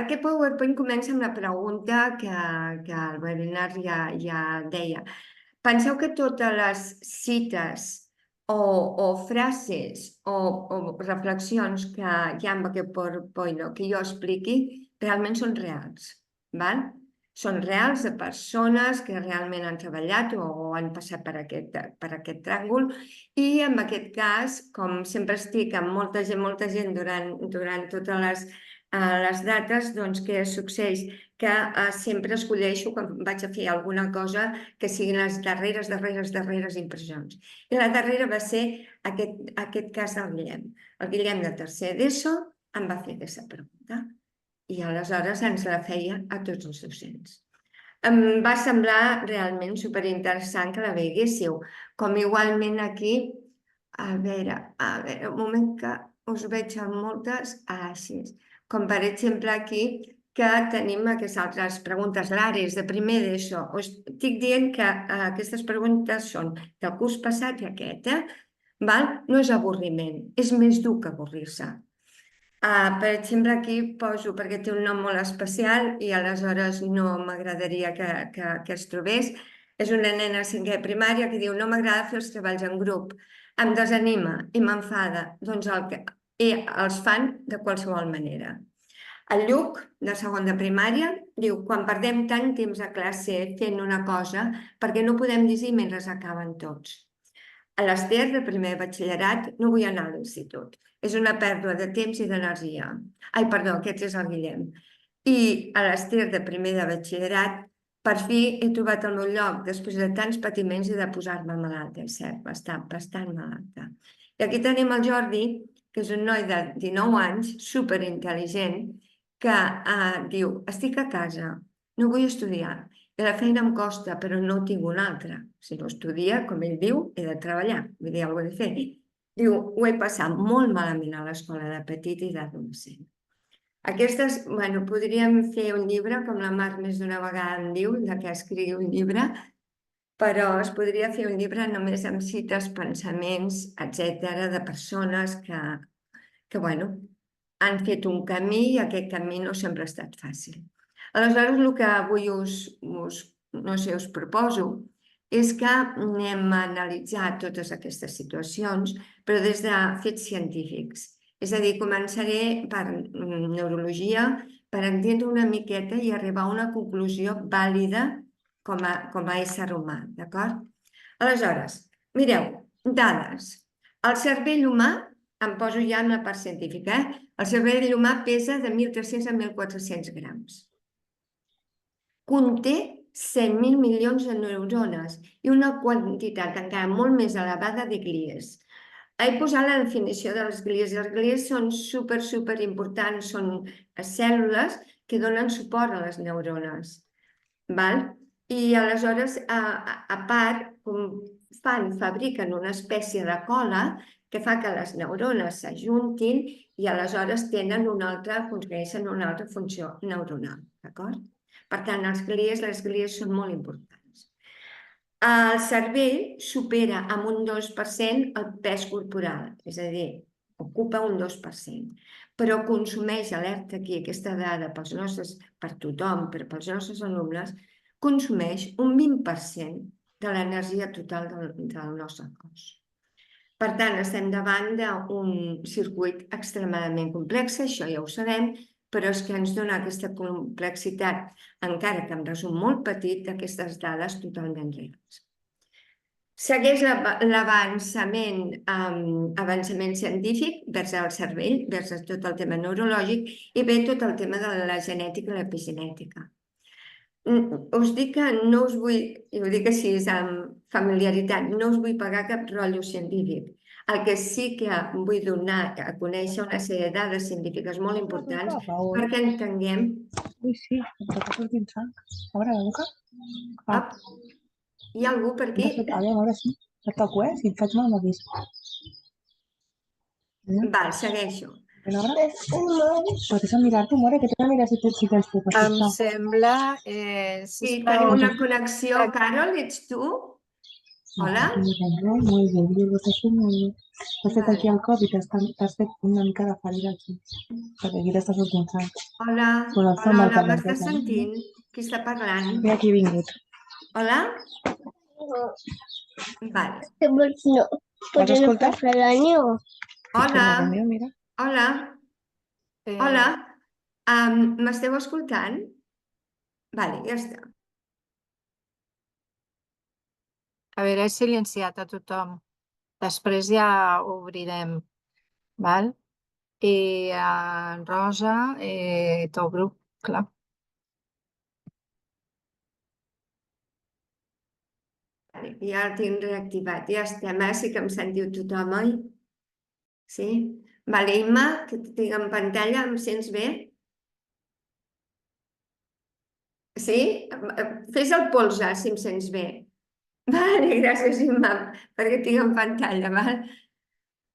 aquest PowerPoint comença amb la pregunta que el webinar ja deia. Penseu que totes les cites o frases o reflexions que hi ha en aquest PowerPoint o que jo expliqui realment són reals, val? Són reals de persones que realment han treballat o han passat per aquest tràngol i en aquest cas, com sempre estic amb molta gent durant totes les dates, doncs què succeeix? Que sempre escolleixo quan vaig a fer alguna cosa que siguin les darreres impressions. I la darrera va ser aquest cas del Guillem. El Guillem de tercer d'ESO em va fer aquesta pregunta i aleshores ens la feia a tots els docents. Em va semblar realment superinteressant que la veiéssiu, com igualment aquí, a veure, un moment que us veig amb moltes així, com per exemple aquí, que tenim aquestes altres preguntes, l'Ares, de primer d'ESO. Us estic dient que aquestes preguntes són del curs passat i aquest, no és avorriment, és més dur que avorrir-se. Per exemple, aquí poso perquè té un nom molt especial i aleshores no m'agradaria que es trobés. És una nena a cinquè de primària que diu: no m'agrada fer els treballs en grup, em desanima i m'enfada. Doncs els fan de qualsevol manera. El Lluc, de segon de primària, diu: quan perdem tant temps a classe fent una cosa, perquè no podem llegir mentre acaben tots. A l'Ester, de primer de batxillerat, no vull anar a l'institut. És una pèrdua de temps i d'energia. Ai, perdó, aquest és el Guillem. I a l'Ester, de primer de batxillerat, per fi he trobat el meu lloc després de tants patiments i de posar-me malalta, és cert, bastant malalta. I aquí tenim el Jordi, que és un noi de 19 anys, superintel·ligent, que diu: estic a casa, no vull estudiar. I la feina em costa, però no tinc una altra. Si no estudia, com ell diu, he de treballar. Vull dir, ho he de fer. Diu: ho he passat molt malament a l'escola de petit i d'adolescent. Aquestes, podríem fer un llibre, com la Mar més d'una vegada em diu, de que escrigui un llibre, però es podria fer un llibre només amb cites, pensaments, etcètera, de persones que han fet un camí i aquest camí no sempre ha estat fàcil. Aleshores, el que avui us proposo és que anem a analitzar totes aquestes situacions, però des de fets científics. És a dir, començaré per neurologia, per entendre una miqueta i arribar a una conclusió vàlida com a ésser humà, d'acord? Aleshores, mireu, dades. El cervell humà, em poso ja en la part científica, el cervell humà pesa de 1.300 a 1.400 grams. Conté 100.000 milions de neurones i una quantitat encara molt més elevada de glies. He posat la definició de les glies. Les glies són super importants, són cèl·lules que donen suport a les neurones. I aleshores, a part, fabriquen una espècie de cola que fa que les neurones s'ajuntin i aleshores aconsegueixen una altra funció neuronal, d'acord? Per tant, les glies són molt importants. El cervell supera amb un 2% el pes corporal, és a dir, ocupa un 2%, però consumeix, alerta aquí, aquesta dada per tothom, però pels nostres alumnes, consumeix un 20% de l'energia total del nostre cos. Per tant, estem davant d'un circuit extremadament complex, això ja ho sabem, però és que ens dona aquesta complexitat, encara que en resum molt petit, d'aquestes dades totalment reals. Segueix l'avançament científic vers el cervell, vers tot el tema neurològic, i ve tot el tema de la genètica i l'epigenètica. Us dic que no us vull, i ho dic així amb familiaritat, no us vull pagar cap rotllo científic. El que sí que vull donar a conèixer una sèrie de dades científiques molt importants perquè entenguem... Ui, sí, em toca sortir sang. A veure, la boca. Hi ha algú per aquí? A veure, sí. Et toco, si et faig mal m'avís. Val, segueixo. Pots mirar-t'ho, More, que t'he de mirar si tens por. Em sembla... Sí, tenim una connexió. Carol, ets tu? Hola? Muy bien, Diego, estás muy bien. Has fet aquí Vale. el cop i t'has fet una mica de ferida aquí, perquè aquí t'estàs utilitzant. Hola? Corazón Hola, del hola, m'estàs calenteta, no? sentint? Qui està parlant? Mira qui he vingut. Hola? Vale. No, Vols escoltar? fer la neu. Vaig fer Hola? una reunió, mira. Hola? Hola? M'esteu escoltant? Vale, ja està. A veure, he silenciat a tothom. Després ja ho obrirem, val? I en Rosa, t'obro, clar. Vale, ja el tinc reactivat. Ja estem, sí que em sentiu tothom, oi? Sí? Vale, Imma, que et tinc en pantalla, em sents bé? Sí? Fes el polze, si em sents bé. Vale, gràcies, Imma, perquè tinc en pantalla, val?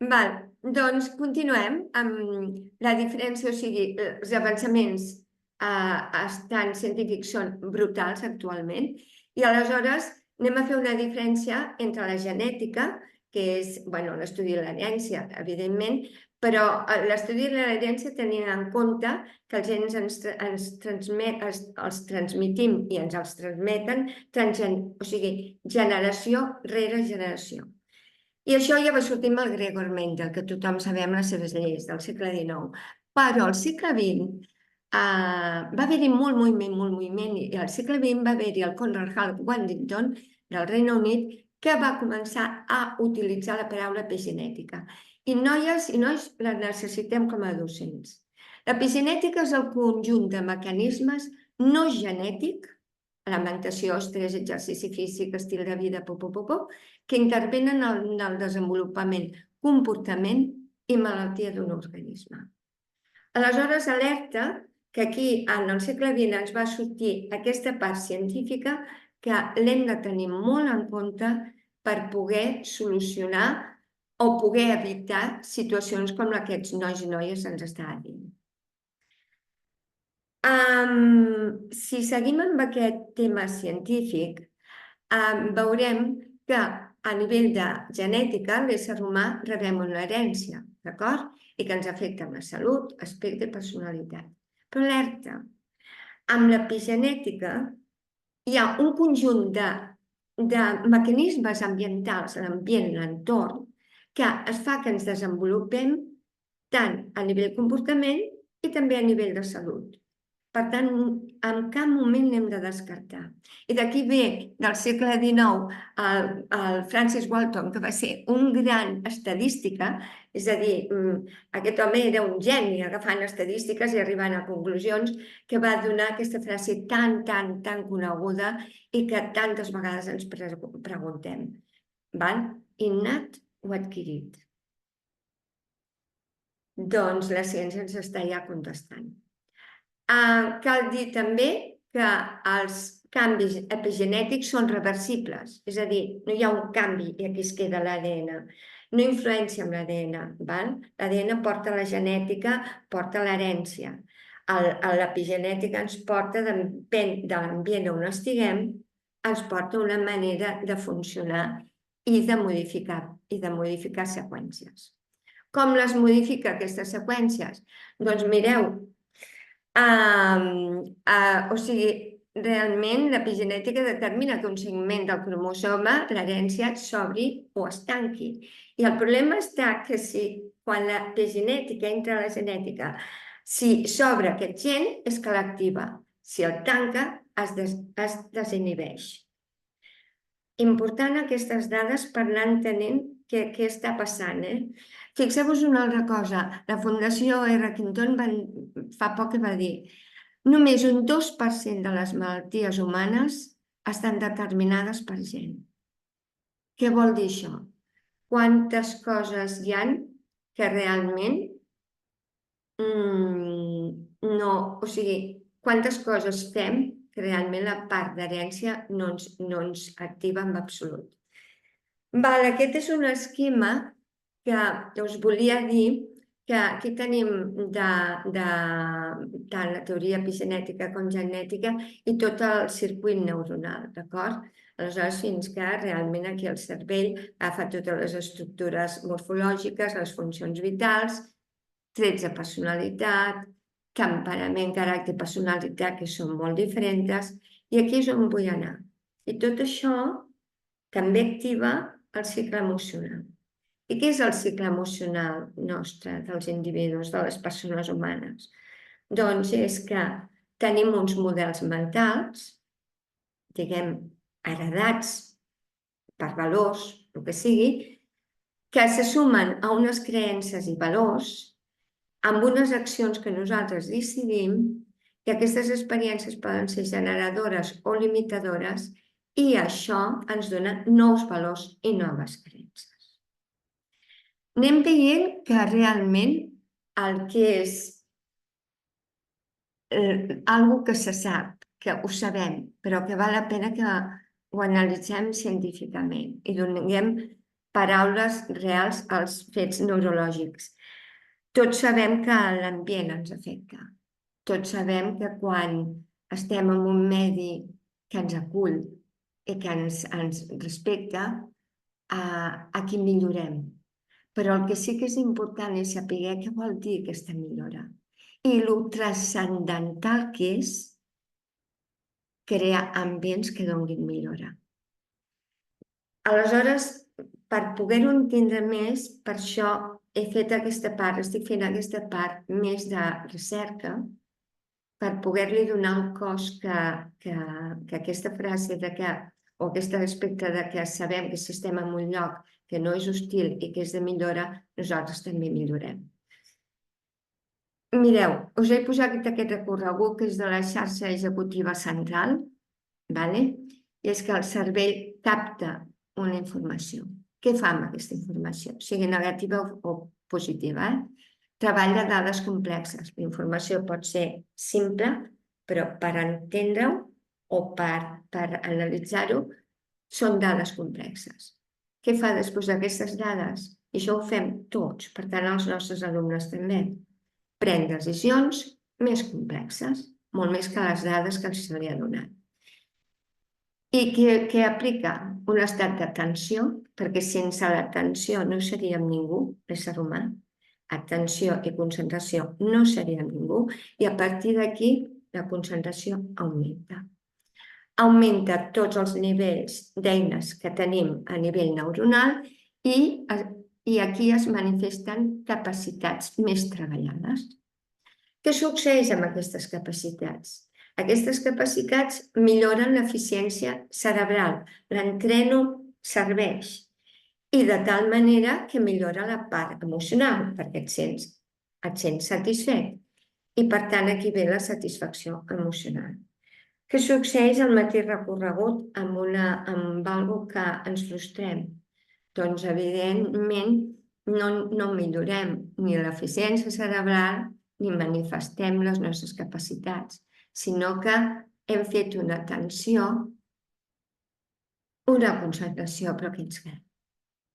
Val, doncs continuem amb la diferència, o sigui, els avançaments tant científics són brutals actualment, i aleshores anem a fer una diferència entre la genètica, que és, bueno, l'estudi de l'herència, evidentment, però l'estudi de l'herència tenint en compte que els gens els transmitim i ens els transmeten, o sigui, generació rere generació. I això ja va sortir amb el Gregor Mendel, que tothom sabem les seves lleis del segle XIX. Però al segle XX va haver-hi molt moviment, i al segle XX va haver-hi el Conrad Hall Waddington del Regne Unit, que va començar a utilitzar la paraula epigenètica. I noies i nois la necessitem com a docents. L'epigenètica és el conjunt de mecanismes no genètic, alimentació, estrès, exercici físic, estil de vida, que intervenen en el desenvolupament, comportament i malaltia d'un organisme. Aleshores, alerta que aquí, en el segle XX, ens va sortir aquesta part científica que l'hem de tenir molt en compte per poder solucionar o poder evitar situacions com la que aquests nois i noies ens estaven dient. Si seguim amb aquest tema científic, veurem que a nivell de genètica l'ésser humà rebem una herència, d'acord? I que ens afecta en la salut, aspecte i personalitat. Però alerta, amb l'epigenètica hi ha un conjunt de mecanismes ambientals, l'ambient, l'entorn, que es fa que ens desenvolupem tant a nivell comportament i també a nivell de salut. Per tant, en cap moment l'hem de descartar. I d'aquí ve, del segle XIX, el Francis Galton, que va ser un gran estadística, és a dir, aquest home era un geni agafant estadístiques i arribant a conclusions, que va donar aquesta frase tan coneguda i que tantes vegades ens preguntem. Innat o adquirit? Doncs la ciència ens està ja contestant. Cal dir també que els canvis epigenètics són reversibles, és a dir, no hi ha un canvi i aquí es queda l'ADN, no influència amb l'ADN. L'ADN porta la genètica, porta l'herència. L'epigenètica ens porta, depèn de l'ambient on estiguem, ens porta una manera de funcionar i de modificar seqüències. Com les modifica aquestes seqüències? Doncs mireu, o sigui, realment l'epigenètica determina que un segment del cromosoma, l'herència, s'obri o es tanqui. I el problema està que si quan l'epigenètica entra a la genètica, si s'obre aquest gen és que l'activa, si el tanca es desinhibeix. Important aquestes dades per anar entenent què està passant. Fixeu-vos una altra cosa, la Fundació R. Quinton fa poc va dir només un 2% de les malalties humanes estan determinades per gen. Què vol dir això? Quantes coses hi ha que realment o sigui, quantes coses fem que realment la part d'herència no ens activa en absolut. Aquest és un esquema que us volia dir que aquí tenim tant la teoria epigenètica com genètica i tot el circuit neuronal, d'acord? Aleshores, fins que realment aquí el cervell agafa totes les estructures morfològiques, les funcions vitals, trets de personalitat, temperament, caràcter, personalitat, que són molt diferents, i aquí és on vull anar. I tot això també activa el cicle emocional. I què és el cicle emocional nostre, dels individus, de les persones humanes? Doncs és que tenim uns models mentals, diguem, heredats per valors, el que sigui, que se sumen a unes creences i valors amb unes accions que nosaltres decidim, i aquestes experiències poden ser generadores o limitadores, i això ens dona nous valors i noves creences. Anem veient que realment el que és algo que se sap, que ho sabem, però que val la pena que ho analitzem científicament i donem paraules reals als fets neurològics. Tots sabem que l'ambient ens afecta. Tots sabem que quan estem en un medi que ens acull i que ens respecta, aquí millorem. Però el que sí que és important és saber què vol dir aquesta millora i el transcendental que és crear ambients que donin millora. Aleshores, per poder-ho entendre més, per això he fet aquesta part, estic fent aquesta part més de recerca, per poder-li donar el cos que aquesta frase o aquest aspecte de que sabem que si estem en un lloc que no és hostil i que és de millora, nosaltres també millorem. Mireu, us he posat aquest recorregut que és de la xarxa executiva central, i és que el cervell capta una informació. Què fa amb aquesta informació? Sigui negativa o positiva. Treballa dades complexes. La informació pot ser simple, però per entendre-ho o per analitzar-ho són dades complexes. Què fa després d'aquestes dades? I això ho fem tots, per tant els nostres alumnes també. Pren decisions més complexes, molt més que les dades que se li ha donat. I què aplica? Un estat d'atenció, perquè sense l'atenció no seríem ningú, l'ésser humà. Atenció i concentració no seríem ningú, i a partir d'aquí la concentració augmenta. Augmenta tots els nivells d'eines que tenim a nivell neuronal i aquí es manifesten capacitats més treballades. Què succeeix amb aquestes capacitats? Aquestes capacitats milloren l'eficiència cerebral, l'entreno serveix, i de tal manera que millora la part emocional, perquè et sents satisfet, i per tant aquí ve la satisfacció emocional. Què succeeix al mateix recorregut amb algo que ens frustrem? Doncs evidentment no millorem ni l'eficiència cerebral ni manifestem les nostres capacitats, sinó que hem fet una atenció, una concentració, però que ens queda.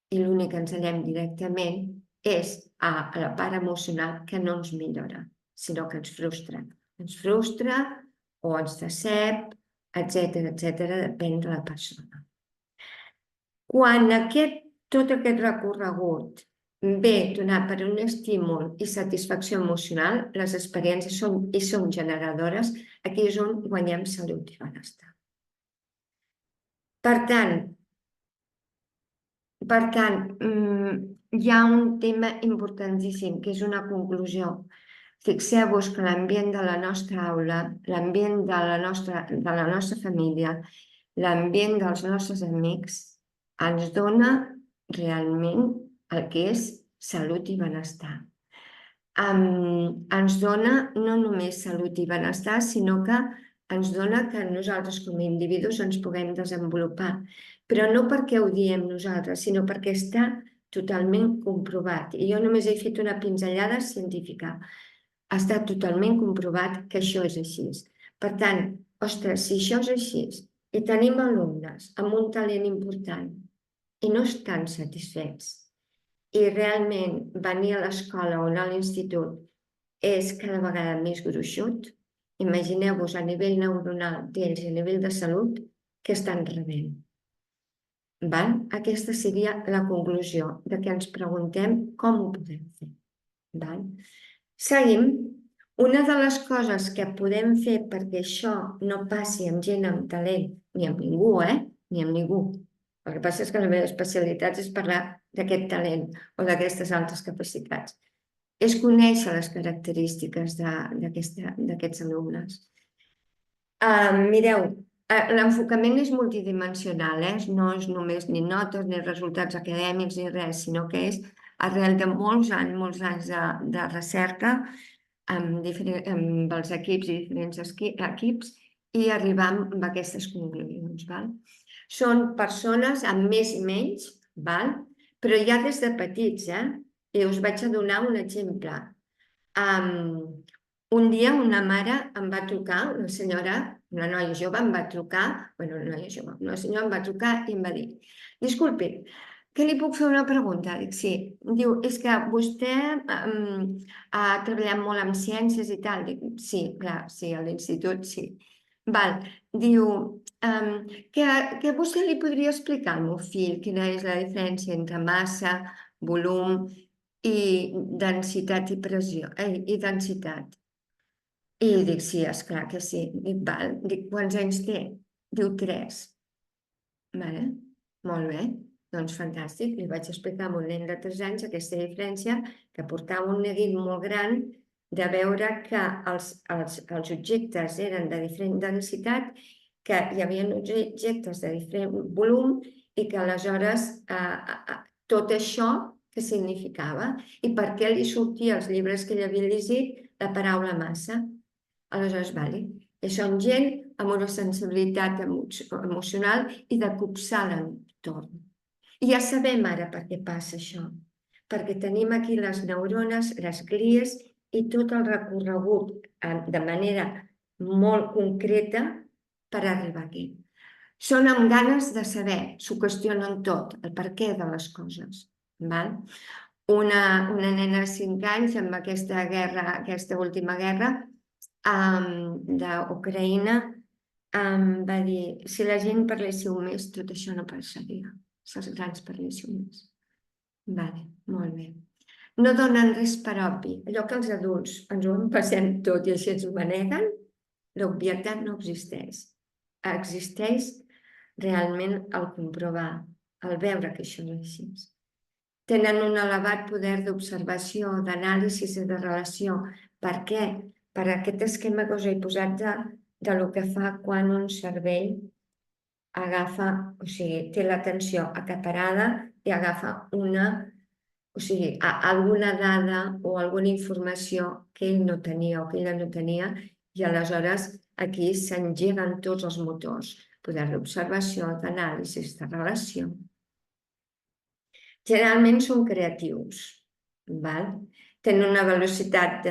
I l'únic que ens anem directament és a la part emocional, que no ens millora, sinó que ens frustra. Ens frustra o ens decep, etcètera, depèn de la persona. Quan tot aquest recorregut ve donat per un estímul i satisfacció emocional, les experiències són generadores, aquí és on guanyem salut i benestar. Per tant, hi ha un tema importantíssim, que és una conclusió. Fixeu-vos que l'ambient de la nostra aula, l'ambient de la nostra família, l'ambient dels nostres amics, ens dona realment el que és salut i benestar. Ens dona no només salut i benestar, sinó que ens dona que nosaltres com a individus ens puguem desenvolupar, però no perquè ho diem nosaltres, sinó perquè està totalment comprovat. I jo només he fet una pinzellada científica. Està totalment comprovat que això és així. Per tant, ostres, si això és així i tenim alumnes amb un talent important i no estan satisfets i realment venir a l'escola o anar a l'institut és cada vegada més gruixut, imagineu-vos a nivell neuronal d'ells i a nivell de salut que estan rebent. Aquesta seria la conclusió de que ens preguntem com ho podem fer. Seguim. Una de les coses que podem fer perquè això no passi amb gent amb talent, ni amb ningú, ni amb ningú. El que passa és que la meva especialitat és parlar d'aquest talent o d'aquestes altres capacitats. És conèixer les característiques d'aquests alumnes. Mireu, l'enfocament és multidimensional, no és només ni notes ni resultats acadèmics ni res, sinó que és arrel de molts anys de recerca amb els equips i diferents equips i arribar a aquestes conclusions. Són persones amb més i menys, però ja des de petits, i us vaig a donar un exemple. Un dia una mare em va trucar, una senyora, una noia jove em va trucar, una senyora em va trucar i em va dir: disculpi, que li puc fer una pregunta? Dic, sí. Diu, és que vostè ha treballat molt amb ciències i tal. Dic, sí, clar, sí, a l'institut sí. Diu, que vostè li podria explicar al meu fill quina és la diferència entre massa, volum i densitat i pressió, i densitat. I dic, sí, esclar que sí. Dic, quants anys té? Diu, 3. Molt bé. Doncs fantàstic, li vaig explicar a un nen de 3 anys aquesta diferència, que portava un neguit molt gran de veure que els objectes eren de diferent densitat, que hi havia objectes de diferent volum i que aleshores tot això què significava i per què li sortia als llibres que ell havia llegit la paraula massa. Aleshores, són gent amb una sensibilitat emocional i de copsar l'entorn. I ja sabem ara per què passa això, perquè tenim aquí les neurones, les glies i tot el recorregut de manera molt concreta per arribar aquí. Són amb ganes de saber, s'ho qüestionen tot, el per què de les coses. Una nena de 5 anys amb aquesta última guerra d'Ucraïna va dir: si la gent parléssiu més, tot això no passaria. Si els grans parléssiu més. Molt bé. No donen res per obvi. Allò que els adults ens ho empassem tot i així ens ho maneguen, l'obvietat no existeix. Existeix realment el comprovar, el veure que això no és així. Tenen un elevat poder d'observació, d'anàlisi i de relació. Per què? Per aquest esquema que us he posat de lo que fa quan un cervell agafa, té l'atenció acaparada i agafa alguna dada o alguna informació que ell no tenia o que ella no tenia i aleshores aquí s'engeguen tots els motors, poder d'observació, d'anàlisi, de relació. Generalment són creatius, tenen una velocitat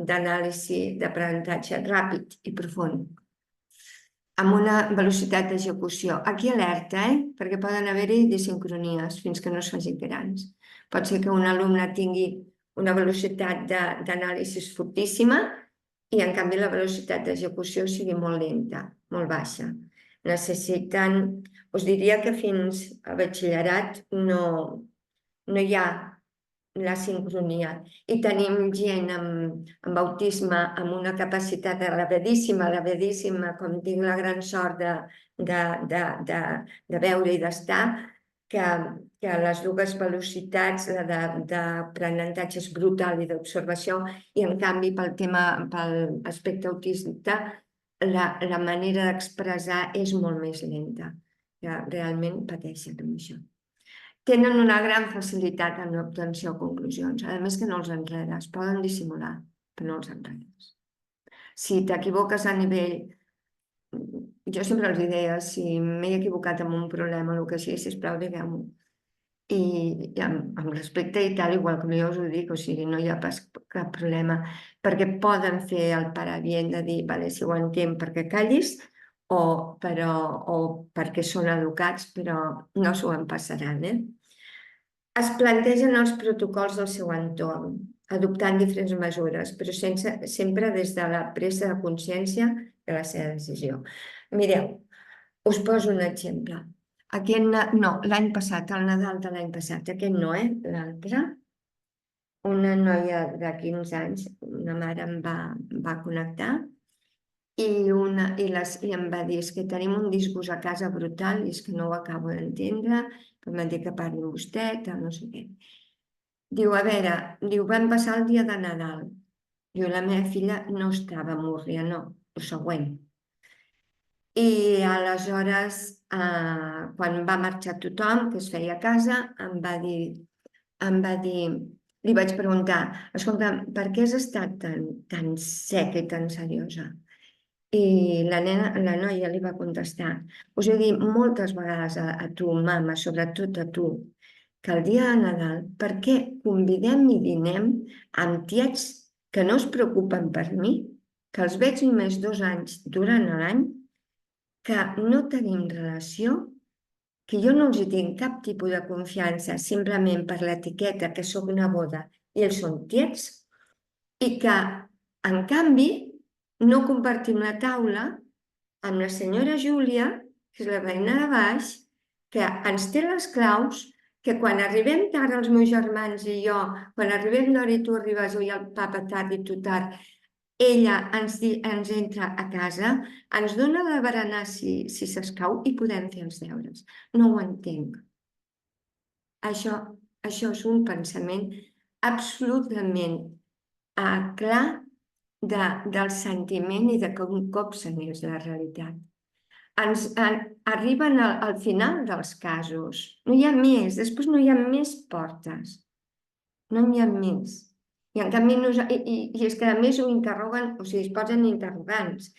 d'anàlisi, d'aprenentatge ràpid i profund, amb una velocitat d'execució. Aquí alerta, perquè poden haver-hi disincronies fins que no es facin grans. Pot ser que un alumne tingui una velocitat d'anàlisi fortíssima i en canvi la velocitat d'execució sigui molt lenta, molt baixa. Necessiten, us diria que fins al batxillerat no hi ha la sincronia. I tenim gent amb autisme amb una capacitat elevadíssima, com tinc la gran sort de veure i d'estar, que les dues velocitats, la d'aprenentatge és brutal i d'observació, i en canvi pel aspecte autista la manera d'expressar és molt més lenta. Realment pateixen amb això. Tenen una gran facilitat en l'obtenció de conclusions, a més que no els enredes, poden dissimular, però no els enredes. Si t'equivoques a nivell... Jo sempre els deia, si m'he equivocat amb un problema o el que sigui, sisplau, digueu-m'ho. I amb respecte i tal, igual com jo us ho dic, no hi ha pas cap problema, perquè poden fer el paravient de dir, si ho entenc perquè callis, o perquè són educats, però no s'ho empassaran, Es plantegen els protocols del seu entorn, adoptant diferents mesures, però sempre des de la presa de consciència de la seva decisió. Mireu, us poso un exemple. L'any passat, el Nadal de l'any passat, aquest no, l'altre, una noia de 15 anys, una mare em va connectar i em va dir, és que tenim un disgust a casa brutal i és que no ho acabo d'entendre, que m'ha dit que parli amb vostè, tal, no sé què. Diu, a veure, vam passar el dia de Nadal. Diu, la meva filla no estava a Múrria, no, el següent. I aleshores, quan va marxar tothom, que es feia a casa, em va dir, li vaig preguntar, escolta, per què has estat tan seca i tan seriosa? I la noia li va contestar, us he dit moltes vegades a tu, mama, sobretot a tu, que el dia de Nadal, per què convidem i dinem amb tiets que no es preocupen per mi, que els veig només 2 anys durant l'any, que no tenim relació, que jo no els tinc cap tipus de confiança simplement per l'etiqueta que sóc una boda i ells són tiets, i que, en canvi, no compartim la taula amb la senyora Júlia, que és la veïna de baix, que ens té les claus, que quan arribem tard els meus germans i jo, quan arribem d'hora i tu arribes o el papa tard i tu tard, ella ens entra a casa, ens dona de berenar si s'escau i podem fer els deures. No ho entenc. Això és un pensament absolutament clar del sentiment i de que un cop se n'és la realitat. Arriben al final dels casos. No hi ha més, després no hi ha més portes. No n'hi ha més. I en canvi, i és que a més ho interroguen, o sigui, es posen interrogants.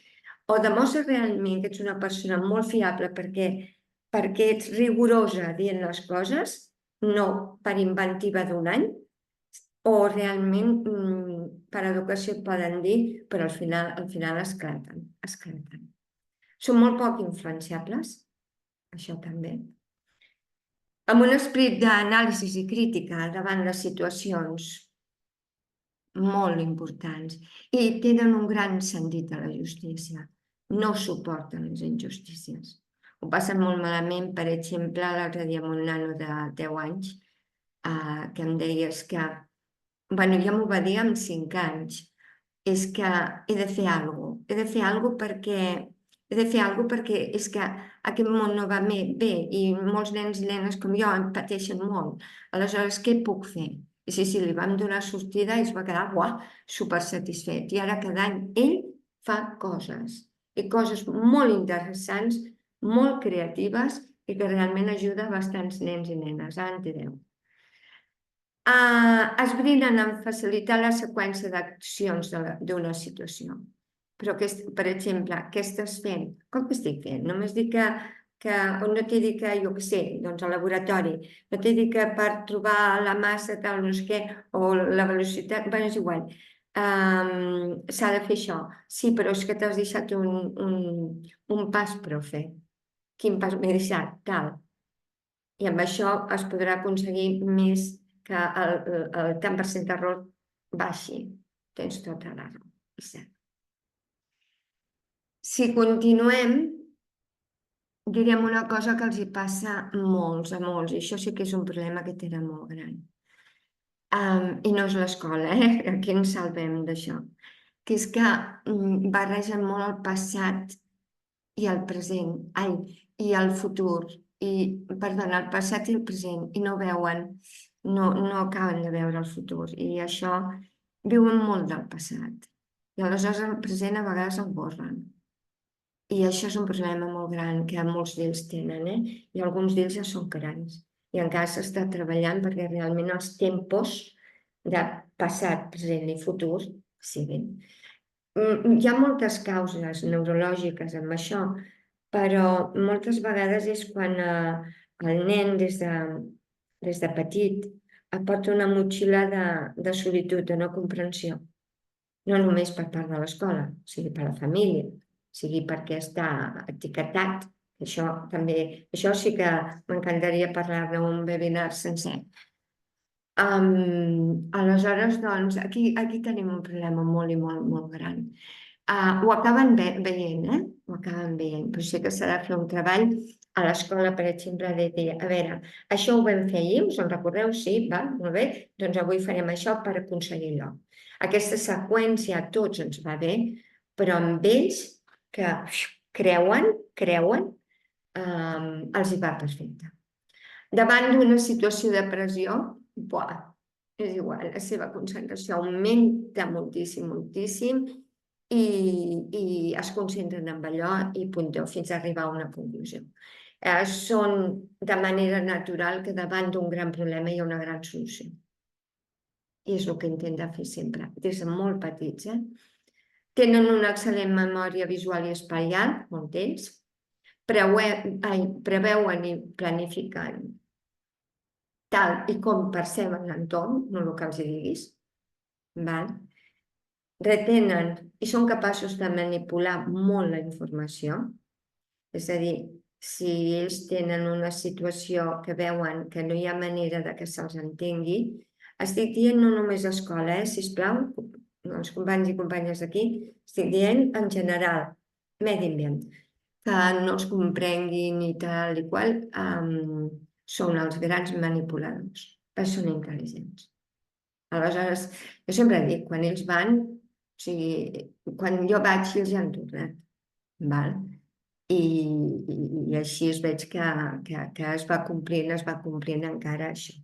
O demostres realment que ets una persona molt fiable perquè ets rigorosa dient les coses, no per inventiva d'un any, o realment per educació et poden dir, però al final esclaten. Són molt poc influenciables, això també. Amb un esperit d'anàlisi i crítica davant les situacions molt importants i tenen un gran sentit de la justícia. No suporten les injustícies. Ho passen molt malament, per exemple, l'altre dia amb un nano de 10 anys que em deies que, bueno, ja m'ho va dir amb 5 anys, és que he de fer alguna cosa. He de fer alguna cosa perquè és que aquest món no va bé i molts nens i nenes com jo en pateixen molt. Aleshores, què puc fer? I sí, li vam donar sortida i es va quedar supersatisfet. I ara cada any ell fa coses, i coses molt interessants, molt creatives i que realment ajuda bastants nens i nenes. Ara en té 10. Es brinen en facilitar la seqüència d'accions d'una situació. Però, per exemple, què estàs fent? Com que estic fent? Només dic no t'he dit que, jo què sé, doncs al laboratori, no t'he dit que per trobar la massa tal, no sé què, o la velocitat, bé, és igual, s'ha de fer això. Sí, però és que t'has deixat un pas, profe. Quin pas m'he deixat? Tal. I amb això es podrà aconseguir més que el tant per cent d'error baixi. Tens tota la raó. Si continuem, direm una cosa que els hi passa a molts, i això sí que és un problema que tenen molt gran. I no és l'escola, aquí ens salvem d'això, que és que barregen molt el passat i el present, i el futur, el passat i el present, i no veuen, no acaben de veure el futur, i això viuen molt del passat, i aleshores el present a vegades el borren. I això és un problema molt gran que molts d'ells tenen, i alguns d'ells ja són grans. I encara s'està treballant perquè realment els tempos de passat, present i futur siguin. Hi ha moltes causes neurològiques amb això, però moltes vegades és quan el nen des de petit porta una motxilla de solitud, de no comprensió. No només per part de l'escola, sigui per la família, sigui perquè està etiquetat. Això sí que m'encantaria parlar-ne un webinar sencer, Aleshores, doncs, aquí tenim un problema molt i molt gran. Ho acaben veient, Ho acaben veient, però sí que s'ha de fer un treball a l'escola, per exemple, de dir, a veure, això ho vam fer ahir, us en recordeu? Sí, val, molt bé, doncs avui farem això per aconseguir allò. Aquesta seqüència a tots ens va bé, però amb ells que creuen, els hi va perfecte. Davant d'una situació de pressió, és igual, la seva concentració augmenta moltíssim i es concentren en allò i punteu fins a arribar a una conclusió. Són de manera natural que davant d'un gran problema hi ha una gran solució. I és el que intenta fer sempre, des de molt petits. Tenen una excel·lent memòria visual i espacial, molts d'ells, preveuen i planifiquen tal i com perceben l'entorn, no el que els diguis, retenen i són capaços de manipular molt la informació, és a dir, si ells tenen una situació que veuen que no hi ha manera de que se'ls entengui, estic dient no només a escola, sisplau, els companys i companyes d'aquí, estic dient en general, medi ambient, que no els comprenguin i tal i qual, són els grans manipuladors, però són intel·ligents. Aleshores, jo sempre dic, quan ells van, o sigui, quan jo vaig, ells ja han tornat, val? I així es veig que es va complint encara això.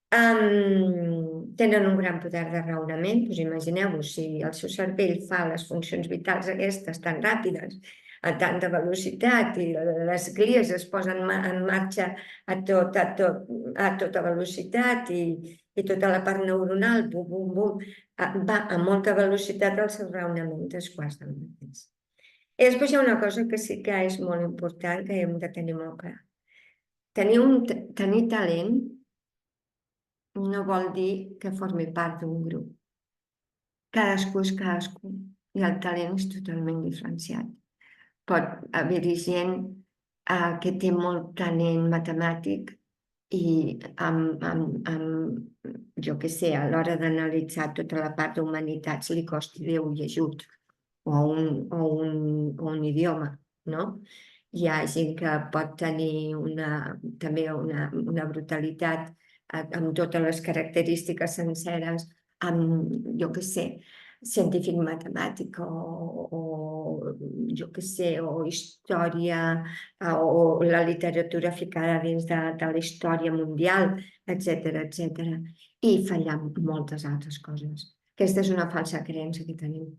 Tenen un gran poder de raonament, doncs imagineu-vos, si el seu cervell fa les funcions vitals aquestes tan ràpides, a tanta velocitat i les glies es posen en marxa a tota velocitat i tota la part neuronal va a molta velocitat, el seu raonament és quasi el mateix. I després hi ha una cosa que sí que és molt important que hem de tenir molt clar. Tenir talent no vol dir que formi part d'un grup. Cadascú és cadascú i el talent és totalment diferenciat. Pot haver-hi gent que té molt talent matemàtic i jo què sé, a l'hora d'analitzar tota la part d'humanitats li costi Déu i ajut, o un idioma, no? Hi ha gent que pot tenir també una brutalitat amb totes les característiques senceres, amb, jo què sé, científic matemàtic o jo què sé, o història o la literatura ficada dins de la història mundial, etc. I fallar en moltes altres coses. Aquesta és una falsa creença que tenim.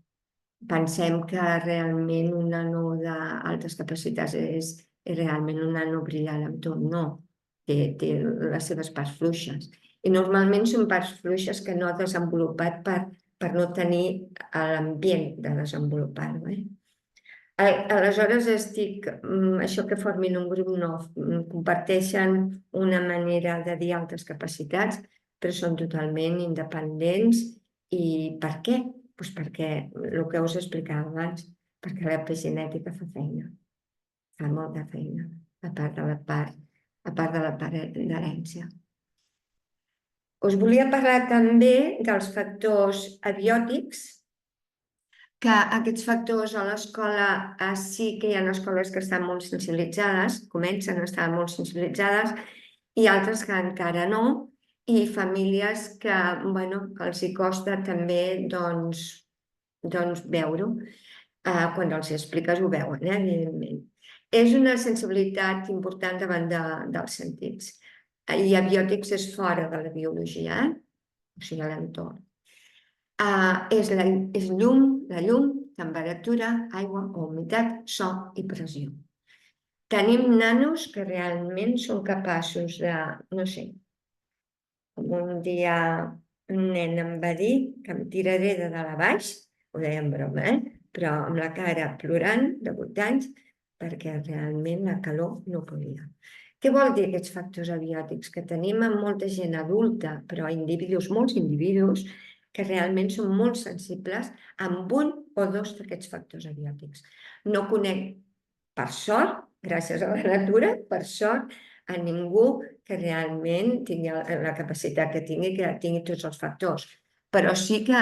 Pensem que realment un nano d'altes capacitats és realment un nano brillant amb tot. No, té les seves parts fluixes. I normalment són parts fluixes que no ha desenvolupat per no tenir l'ambient de desenvolupar-ho. Aleshores això que formin un grup no, comparteixen una manera de dir altres capacitats, però són totalment independents. I per què? Doncs perquè el que us explicava abans, perquè l'epigenètica fa feina, fa molta feina, a part de la part d'herència. Us volia parlar també dels factors abiòtics, que aquests factors a l'escola sí que hi ha escoles que estan molt sensibilitzades, comencen a estar molt sensibilitzades, i altres que encara no, i famílies que els hi costa també veure-ho. Quan els expliques ho veuen, evidentment. És una sensibilitat important davant dels sentits. I abiòtics és fora de la biologia, o sigui, a l'entorn. És la llum, temperatura, aigua o humitat, so i pressió. Tenim nanos que realment són capaços de, no sé, un dia un nen em va dir que em tiraré de dalt a baix, ho deia en broma, però amb la cara plorant de 8 anys, perquè realment la calor no podia. Què vol dir aquests factors abiòtics? Que tenim molta gent adulta, però molts individus, que realment són molt sensibles amb un o dos d'aquests factors abiòtics. No conec, per sort, gràcies a la natura, per sort, a ningú que realment tingui la capacitat que tingui tots els factors. Però sí que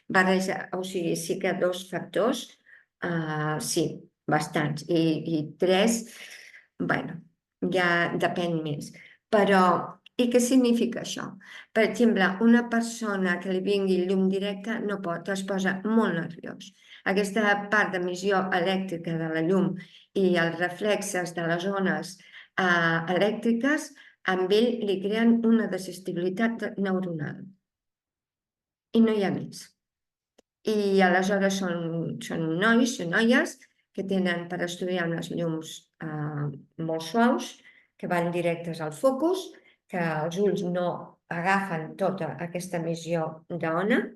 barreja, o sigui, sí que 2 factors, sí, bastants. I 3, bueno, ja depèn més. Però, i què significa això? Per exemple, una persona que li vingui llum directa no pot, es posa molt nerviós. Aquesta part d'emissió elèctrica de la llum i els reflexes de les ones elèctriques, amb ell li creen una desestabilitat neuronal. I no hi ha més. I aleshores són nois i noies que tenen per estudiar unes llums molt suaus, que van directes al focus, que els ulls no agafen tota aquesta emissió d'ona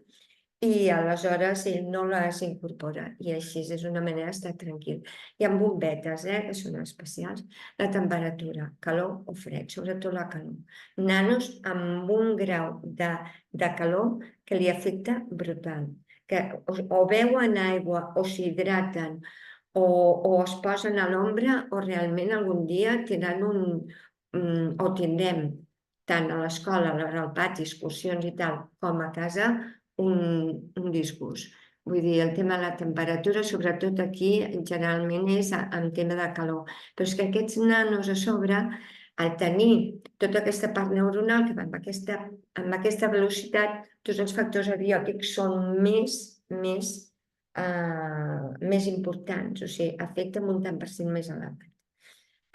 i aleshores ell no les incorpora. I així és una manera d'estar tranquil. Hi ha bombetes, que són especials. La temperatura, calor o fred, sobretot la calor. Nanos amb un grau de calor que li afecta brutal, que o beuen aigua o s'hidraten o es posen a l'ombra o realment algun dia tindran o tindrem tant a l'escola, al pati, excursions i tal, com a casa, un disgust. Vull dir, el tema de la temperatura, sobretot aquí, generalment és en tema de calor. Però és que aquests nanos a sobre, al tenir tota aquesta part neuronal, que amb aquesta velocitat, tots els factors abiòtics són més importants, o sigui, afecten un tant per cent més elevat.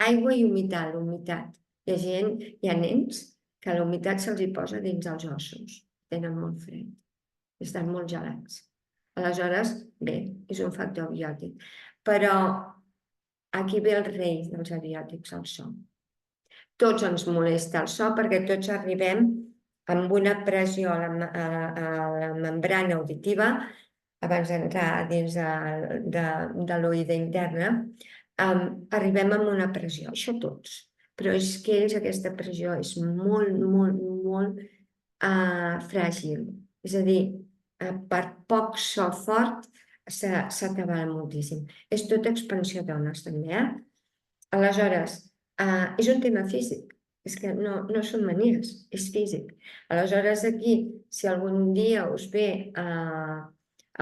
Aigua i humitat, l'humitat. Hi ha nens que la humitat se'ls hi posa dins els ossos, tenen molt fred, estan molt gelats. Aleshores, bé, és un factor abiòtic. Però aquí ve el rei dels abiòtics, el so. Tots ens molesta el so perquè tots arribem amb una pressió a la membrana auditiva abans d'entrar dins de l'oïda interna, arribem amb una pressió, això tots. Però és que ells aquesta pressió és molt, molt, molt fràgil. És a dir, per poc so fort s'atabala moltíssim. És tota expansió d'ones també, Aleshores, és un tema físic. És que no són manies, és físic. Aleshores, aquí, si algun dia us ve a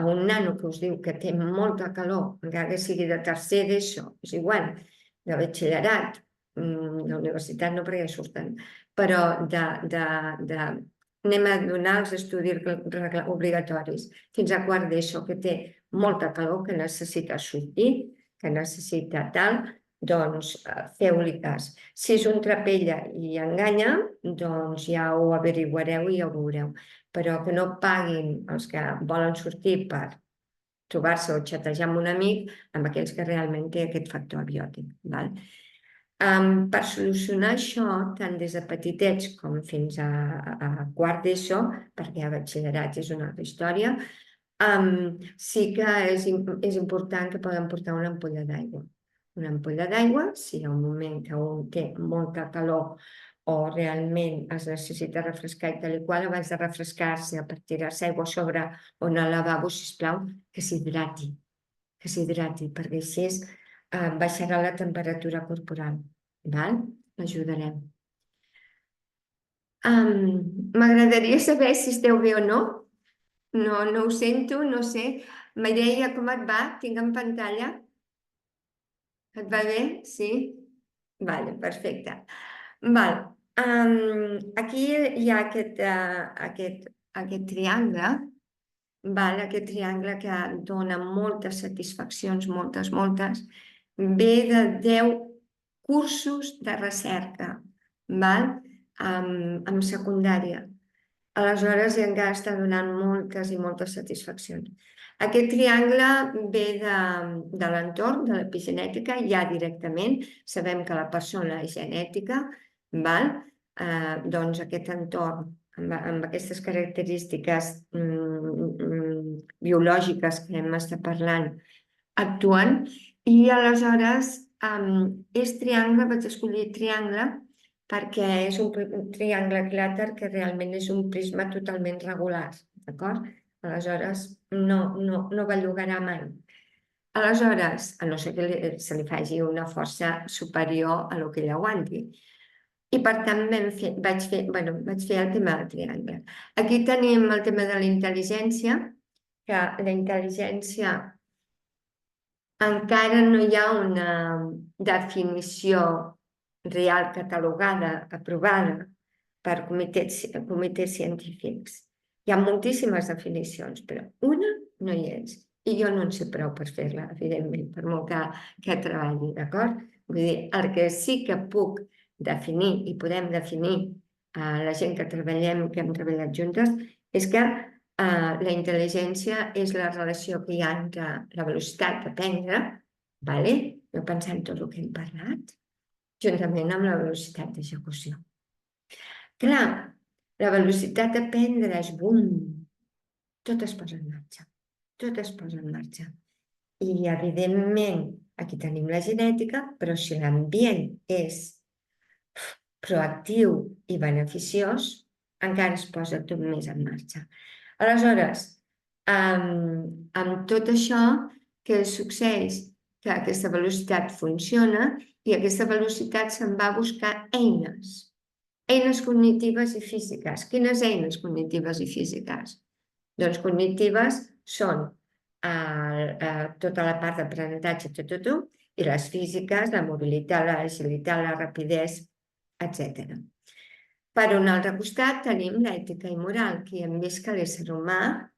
un nano que us diu que té molta calor, encara que sigui de tercer d'ESO, és igual, de batxillerat, de universitat no perquè surten, però anem a donar els estudis obligatoris fins a quart d'ESO, que té molta calor, que necessita sortir, que necessita tal, doncs feu-li cas. Si és un trapella i enganya, doncs ja ho averiguareu i ja ho veureu. Però que no paguin els que volen sortir per trobar-se o xatejar amb un amic amb aquells que realment té aquest factor abiòtic. Per solucionar això, tant des de petitets com fins a quart d'ESO, perquè a batxillerat és una altra història, sí que és important que poden portar una ampolla d'aigua. Una ampolla d'aigua, si hi ha un moment que un té molta calor o realment es necessita refrescar i tal i qual, abans de refrescar-se, per tirar-se aigua a sobre o anar al lavabo, sisplau, que s'hidrati, perquè així baixarà la temperatura corporal. L'ajudarem. M'agradaria saber si esteu bé o no. No ho sento, no sé. Mireia, com et va? Tinc en pantalla. Et va bé? Sí? Vale, perfecte. Aquí hi ha aquest triangle, aquest triangle que dona moltes satisfaccions, moltes, ve de 10 cursos de recerca, en secundària. Aleshores, encara està donant moltes i moltes satisfaccions. Aquest triangle ve de l'entorn, de l'epigenètica, ja directament. Sabem que la persona és genètica, doncs aquest entorn, amb aquestes característiques biològiques que hem estat parlant, actuen. I aleshores, és triangle, vaig escollir triangle, perquè és un triangle equilàter que realment és un prisma totalment regular, d'acord? Aleshores, no bellugarà mai. Aleshores, a no ser que se li faci una força superior a lo que ell aguanti. I per tant vaig fer el tema del triangle. Aquí tenim el tema de la intel·ligència, que la intel·ligència encara no hi ha una definició real catalogada, aprovada per comitès científics. Hi ha moltíssimes definicions, però una no hi és. I jo no en sé prou per fer-la, evidentment, per molt que treballi, d'acord? Vull dir, el que sí que puc definir i podem definir la gent que treballem, que hem treballat juntes, és que la intel·ligència és la relació que hi ha entre la velocitat d'aprendre, no pensant tot el que hem parlat, juntament amb la velocitat d'execució. Clar, la velocitat d'aprendre és bum, tot es posa en marxa, tot es posa en marxa. I, evidentment, aquí tenim la genètica, però si l'ambient és proactiu i beneficiós, encara es posa tot més en marxa. Aleshores, amb tot això, què succeeix? Que aquesta velocitat funciona i aquesta velocitat se'n va a buscar eines. Eines cognitives i físiques. Quines eines cognitives i físiques? Doncs cognitives són tota la part d'aprenentatge, i les físiques, la mobilitat, l'agilitat, la rapidesa, etc. Per un altre costat tenim l'ètica i moral, que hem vist que l'ésser humà,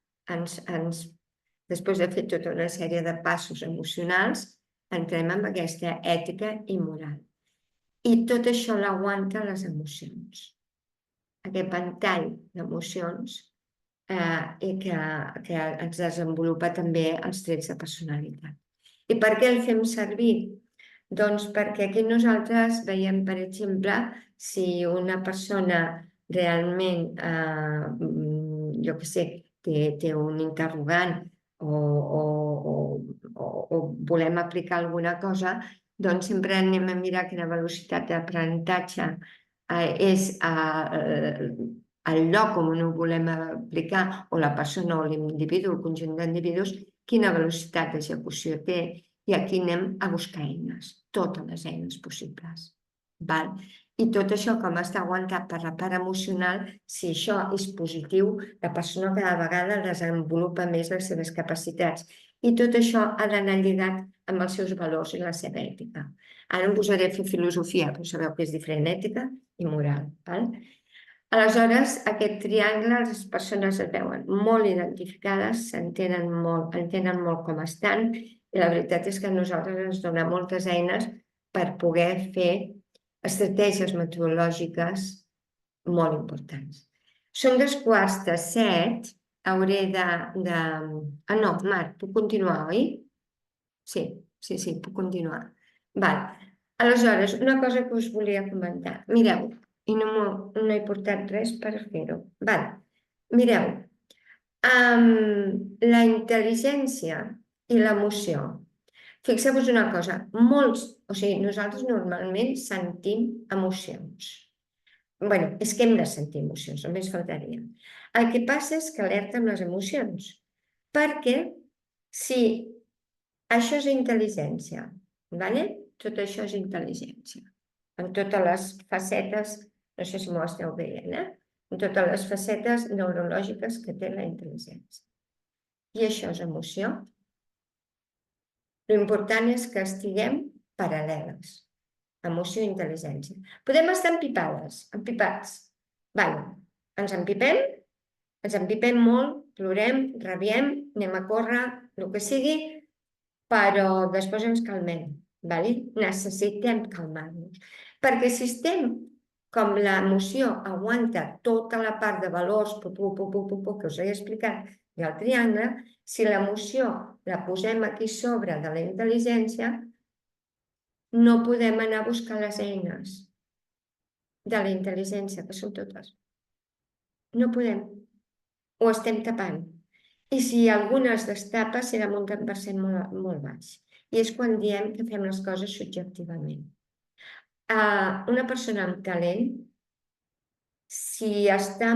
després de fer tota una sèrie de passos emocionals, entrem en aquesta ètica i moral. I tot això l'aguanta les emocions. Aquest ventall d'emocions i que ens desenvolupa també els trets de personalitat. I per què el fem servir? Doncs perquè aquí nosaltres veiem, per exemple, si una persona realment, jo què sé, té un interrogant o volem aplicar alguna cosa, doncs sempre anem a mirar quina velocitat d'aprenentatge és el lloc on ho volem aplicar, o la persona o l'individu, el conjunt d'individus, quina velocitat d'execució té, i aquí anem a buscar eines, totes les eines possibles. I tot això, com està aguantat per la part emocional, si això és positiu, la persona cada vegada desenvolupa més les seves capacitats. I tot això ha d'anar lligat amb els seus valors i la seva ètica. Ara em posaré a fer filosofia, però sabeu que és diferent, ètica i moral. Aleshores, aquest triangle, les persones es veuen molt identificades, entenen molt com estan, i la veritat és que a nosaltres ens dona moltes eines per poder fer estratègies metodològiques molt importants. Són 6:45, hauré de... no, Marc, puc continuar, oi? Sí, puc continuar. Aleshores, una cosa que us volia comentar. Mireu, i no he portat res per fer-ho. Mireu, la intel·ligència i l'emoció. Fixeu-vos una cosa, nosaltres normalment sentim emocions. És que hem de sentir emocions, només faltaria. El que passa és que alerta amb les emocions, perquè si això és intel·ligència, tot això és intel·ligència, en totes les facetes, no sé si m'ho esteu veient, en totes les facetes neurològiques que té la intel·ligència. I això és emoció. L'important és que estiguem paral·leles, emoció i intel·ligència. Podem estar empipats. Ens empipem molt, plorem, rabiem, anem a córrer, el que sigui, però després ens calmem. Necessitem calmar-nos. Perquè si estem com l'emoció aguanta tota la part de valors que us he explicat del triangle, si l'emoció la posem aquí sobre de la intel·ligència, no podem anar a buscar les eines de la intel·ligència, que són totes. No podem. Ho estem tapant. I si alguna es destapa, serà amb un 10% molt baix. I és quan diem que fem les coses subjectivament. Una persona amb talent, si està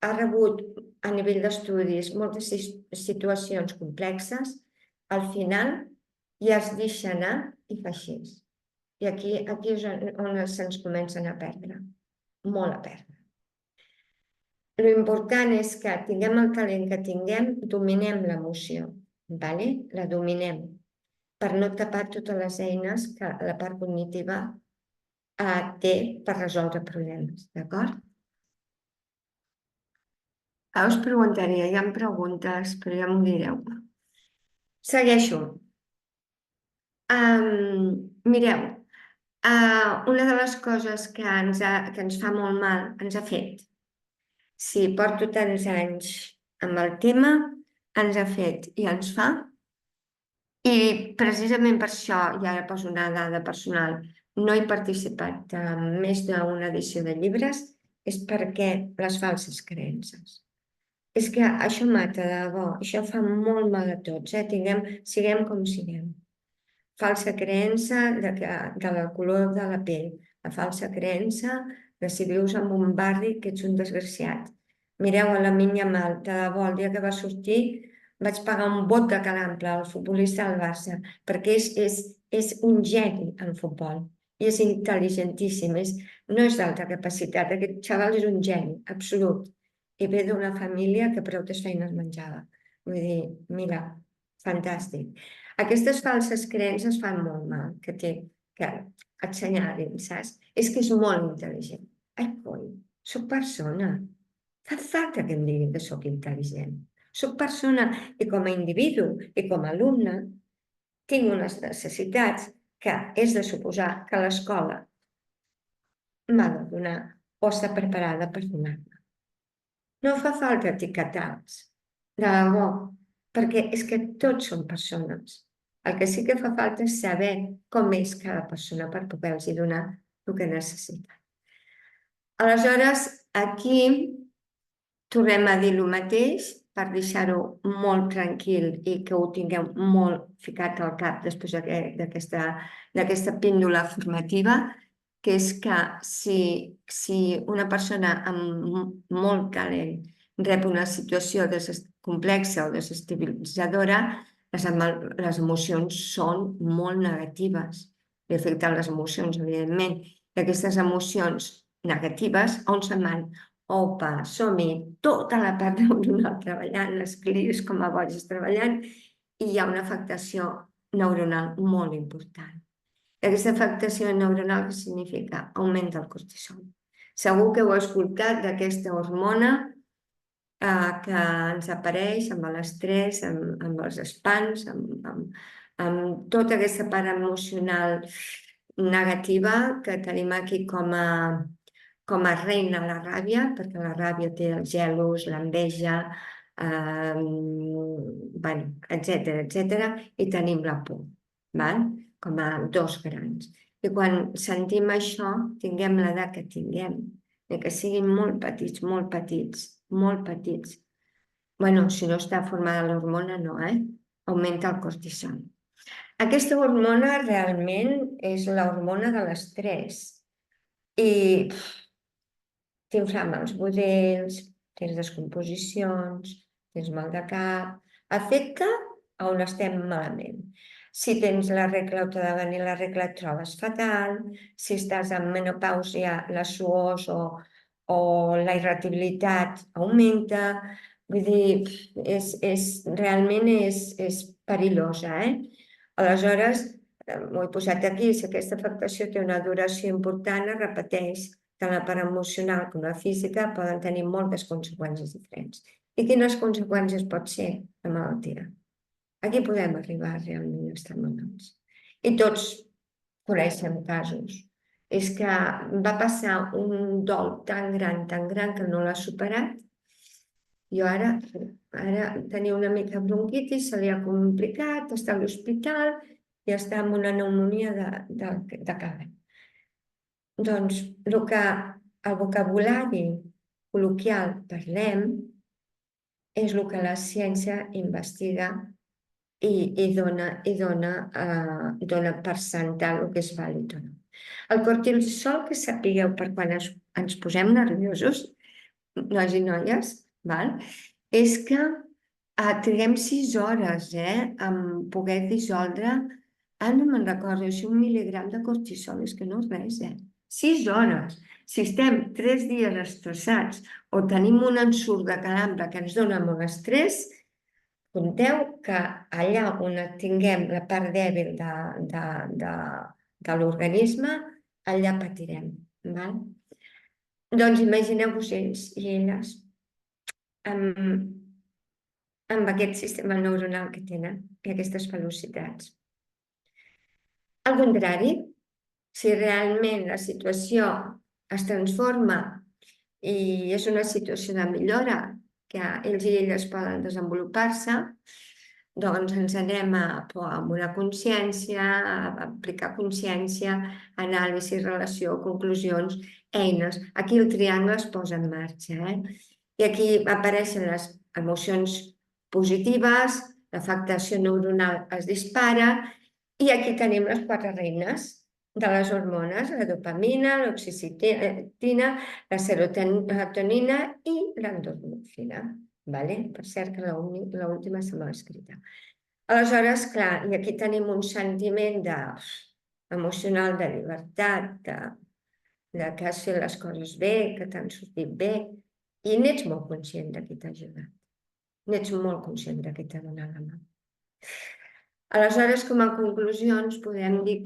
ha rebut a nivell d'estudis moltes situacions complexes, al final ja es deixa anar i fa així. I aquí és on se'ns comencen a perdre, molt a perdre. L'important és que tinguem el talent que tinguem, dominem l'emoció, la dominem, per no tapar totes les eines que la part cognitiva té per resoldre problemes, d'acord? Ara us preguntaria, hi ha preguntes, però ja m'ho direu. Segueixo. Mireu, una de les coses que ens fa molt mal, ens ha fet, si porto tants anys amb el tema, ens ha fet i ens fa, i precisament per això, i ara poso una dada personal, no he participat en més d'una edició de llibres, és perquè les falses creences. És que això mata, de debò, això fa molt mal a tots, siguem com siguem. Falsa creença de la color de la pell, la falsa creença de si vius en un barri que ets un desgraciat. Mireu a Lamine Yamal, de debò, el dia que va sortir vaig pagar un bot de calample al futbolista del Barça, perquè és un geni en futbol i és intel·ligentíssim, no és d'alta capacitat, aquest xaval és un geni, absolut, i ve d'una família que prou feines menjava. Vull dir, mira, fantàstic. Aquestes falses creences fan molt mal, que et senyalin, saps? És que és molt intel·ligent. Ai, coi, soc persona. Fa falta que em diguin que soc intel·ligent. Soc persona i com a individu i com a alumne tinc unes necessitats que és de suposar que l'escola m'ha de donar o està preparada per donar-me. No fa falta etiquetar-los, de debò, perquè és que tots som persones. El que sí que fa falta és saber com és cada persona per poder-los donar el que necessita. Aleshores, aquí tornem a dir el mateix per deixar-ho molt tranquil i que ho tingueu molt ficat al cap després d'aquesta píndola formativa, que és que si una persona amb molt talent rep una situació complexa o desestabilitzadora, les emocions són molt negatives. Li afecten les emocions, evidentment. I aquestes emocions negatives, on se'n van? Opa, som-hi, tota la part neuronal treballant, les glies com a boges treballant, i hi ha una afectació neuronal molt important. Aquesta afectació neuronal què significa? Augment del cortisol. Segur que heu escoltat d'aquesta hormona que ens apareix amb l'estrès, amb els espants, amb tota aquesta part emocional negativa que tenim aquí com a reina la ràbia, perquè la ràbia té els gelos, l'enveja, etc. I tenim la por, com a dos grans. I quan sentim això, tinguem l'edat que tinguem, que siguin molt petits, molt petits, molt petits. Si no està formada l'hormona, no, augmenta el cortisol. Aquesta hormona realment és l'hormona de l'estrès i t'inflama els budells, tens descomposicions, tens mal de cap, afecta on estem malament. Si tens la regla o t'ha de venir la regla et trobes fatal, si estàs en menopàusia les suors o la irritabilitat augmenta, vull dir, realment és perillosa, Aleshores, m'ho he posat aquí, si aquesta afectació té una duració important, es repeteix, tant la part emocional com la física poden tenir moltes conseqüències diferents. I quines conseqüències pot ser la malaltia? Aquí podem arribar realment a estar malalts. I tots coneixem casos. És que va passar un dol tan gran que no l'ha superat, i ara tenia una mica bronquitis, se li ha complicat, està a l'hospital i està amb una pneumònia de cara. Doncs el vocabulari col·loquial parlem és el que la ciència investiga i dona per sentar el que és vàlid o no. El cortisol, que sapigueu per quan ens posem nerviosos, nois i noies, és que triguem 6 hores en poder dissoldre no me'n recordo, si 1 mil·ligram de cortisol, és que no és res, 6 hores. Si estem 3 dies estressats o tenim un ensurt de calambre que ens dona molt estrès, compteu que allà on tinguem la part dèbil de l'organisme, allà patirem. Doncs imagineu-vos ells i elles amb aquest sistema neuronal que tenen i aquestes velocitats. Al contrari, si realment la situació es transforma i és una situació de millora que ells i elles poden desenvolupar-se, doncs ens anem amb una consciència, a aplicar consciència, anàlisi, relació, conclusions, eines. Aquí el triangle es posa en marxa. I aquí apareixen les emocions positives, l'afectació neuronal es dispara i aquí tenim les 4 reines de les hormones, la dopamina, l'oxitotina, la serotonina i l'endorfina. Per cert que l'última se m'ha escrita. Aleshores, clar, i aquí tenim un sentiment emocional de llibertat, de que has fet les coses bé, que t'han sortit bé, i n'ets molt conscient de qui t'ha ajudat. N'ets molt conscient de qui t'ha donat la mà. Aleshores, com a conclusions, podem dir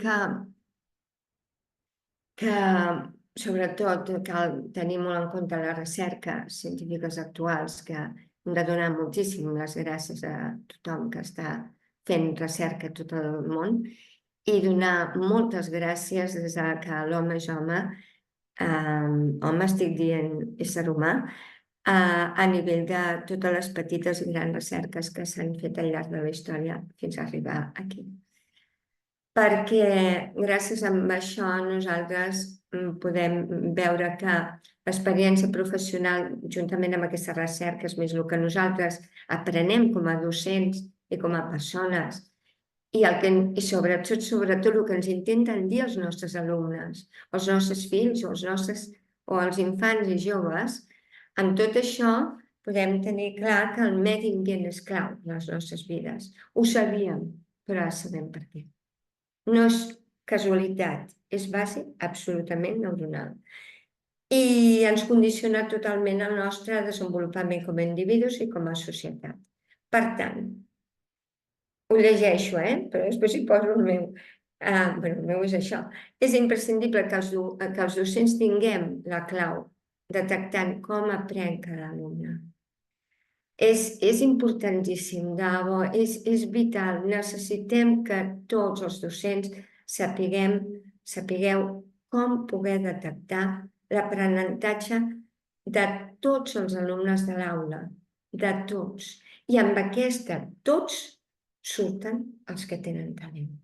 que sobretot cal tenir molt en compte les recerques científiques actuals, que hem de donar moltíssim les gràcies a tothom que està fent recerca a tot el món i donar moltes gràcies des que l'home és home, home estic dient ésser humà, a nivell de totes les petites i grans recerques que s'han fet al llarg de la història fins a arribar aquí. Perquè gràcies a això nosaltres podem veure que l'experiència professional, juntament amb aquestes recerques, més el que nosaltres aprenem com a docents i com a persones, i sobretot el que ens intenten dir els nostres alumnes, els nostres fills o els infants i joves, amb tot això podem tenir clar que el medi ambient és clau en les nostres vides. Ho sabíem, però ara sabem per què. No és casualitat, és base absolutament neuronal. I ens condiciona totalment el nostre desenvolupament com a individus i com a societat. Per tant, ho llegeixo, però després hi poso el meu. El meu és això. És imprescindible que els docents tinguem la clau detectant com aprèn cada alumne. És importantíssim, de debò, és vital. Necessitem que tots els docents sapigueu com poder detectar l'aprenentatge de tots els alumnes de l'aula, de tots. I amb aquesta, tots surten els que tenen talent.